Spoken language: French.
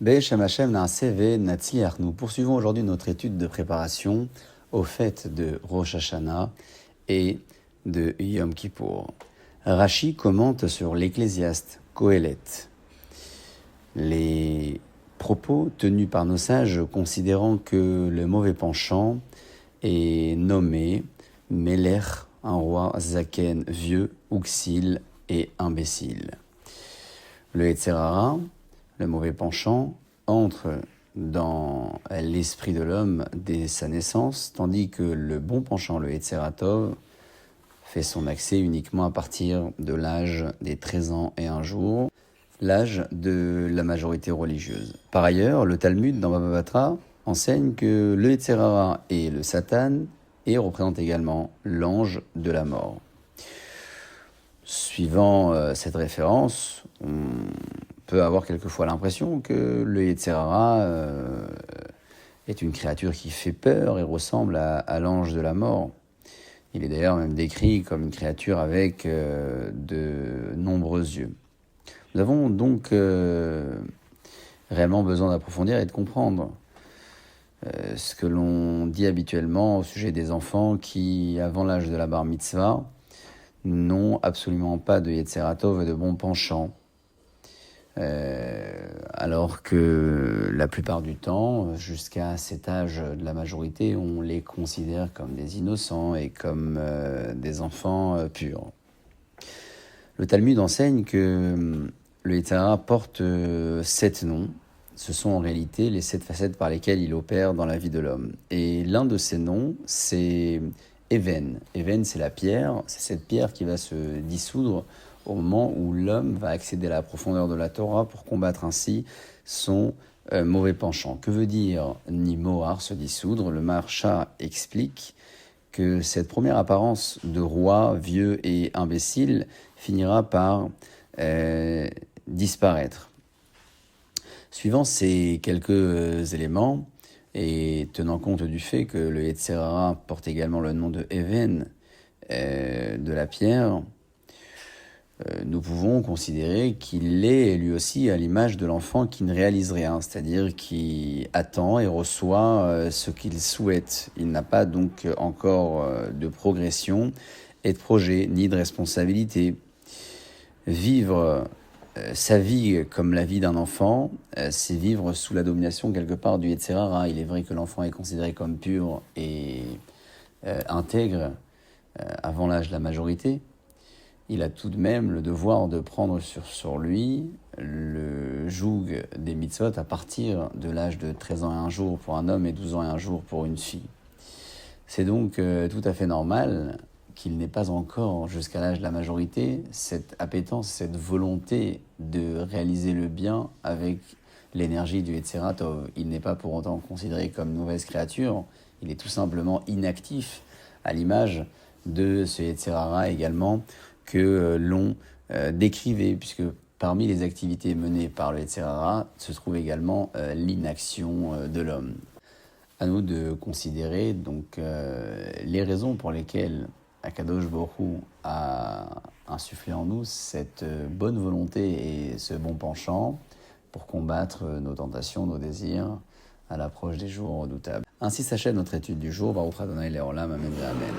Be'Shem Hashem Na'aseh Ve'Natzliach. Nous poursuivons aujourd'hui notre étude de préparation aux fêtes de Rosh Hashanah et de Yom Kippour. Rashi commente sur l'Ecclésiaste Qohélet. Les propos tenus par nos sages considérant que le mauvais penchant est nommé Melech, un roi Zaken, vieux, Uxil et imbécile. Le Yetzer Hara, le mauvais penchant, entre dans l'esprit de l'homme dès sa naissance, tandis que le bon penchant, le Yetzer Tov, fait son accès uniquement à partir de l'âge des 13 ans et un jour, l'âge de la majorité religieuse. Par ailleurs, le Talmud dans Baba Batra enseigne que le Yetzer Hara et le Satan et représente également l'ange de la mort. Suivant cette référence, on peut avoir quelquefois l'impression que le Yetzer Hara est une créature qui fait peur et ressemble à l'ange de la mort. Il est d'ailleurs même décrit comme une créature avec de nombreux yeux. Nous avons donc réellement besoin d'approfondir et de comprendre ce que l'on dit habituellement au sujet des enfants qui, avant l'âge de la bar mitzvah, n'ont absolument pas de Yetzer Tov et de bon penchant. Alors que la plupart du temps, jusqu'à cet âge de la majorité, on les considère comme des innocents et comme des enfants purs. Le Talmud enseigne que le Yetzer Hara porte 7 noms. Ce sont en réalité les 7 facettes par lesquelles il opère dans la vie de l'homme. Et l'un de ces noms, c'est Even. Even, c'est la pierre, c'est cette pierre qui va se dissoudre au moment où l'homme va accéder à la profondeur de la Torah pour combattre ainsi son mauvais penchant. Que veut dire Nimoar, se dissoudre? Le Maharsha explique que cette première apparence de roi vieux et imbécile finira par disparaître. Suivant ces quelques éléments, et tenant compte du fait que le Yetzer Hara porte également le nom de Even, de la pierre, nous pouvons considérer qu'il est lui aussi à l'image de l'enfant qui ne réalise rien, c'est-à-dire qui attend et reçoit ce qu'il souhaite. Il n'a pas donc encore de progression et de projet, ni de responsabilité. Vivre sa vie comme la vie d'un enfant, c'est vivre sous la domination quelque part du Yetzer Hara. Il est vrai que l'enfant est considéré comme pur et intègre avant l'âge de la majorité. Il a tout de même le devoir de prendre sur lui le joug des mitzvot à partir de l'âge de 13 ans et un jour pour un homme et 12 ans et un jour pour une fille. C'est donc tout à fait normal qu'il n'ait pas encore, jusqu'à l'âge de la majorité, cette appétence, cette volonté de réaliser le bien avec l'énergie du Yetzer Tov. Il n'est pas pour autant considéré comme une mauvaise créature, il est tout simplement inactif, à l'image de ce Yetzer Hara également que l'on décrivait, puisque parmi les activités menées par le Yetzer Hara se trouve également l'inaction de l'homme. À nous de considérer donc les raisons pour lesquelles Akadosh Baruch Hu a insufflé en nous cette bonne volonté et ce bon penchant pour combattre nos tentations, nos désirs à l'approche des jours redoutables. Ainsi s'achève notre étude du jour. Baruch Adonai Leolam, Amen et Amen.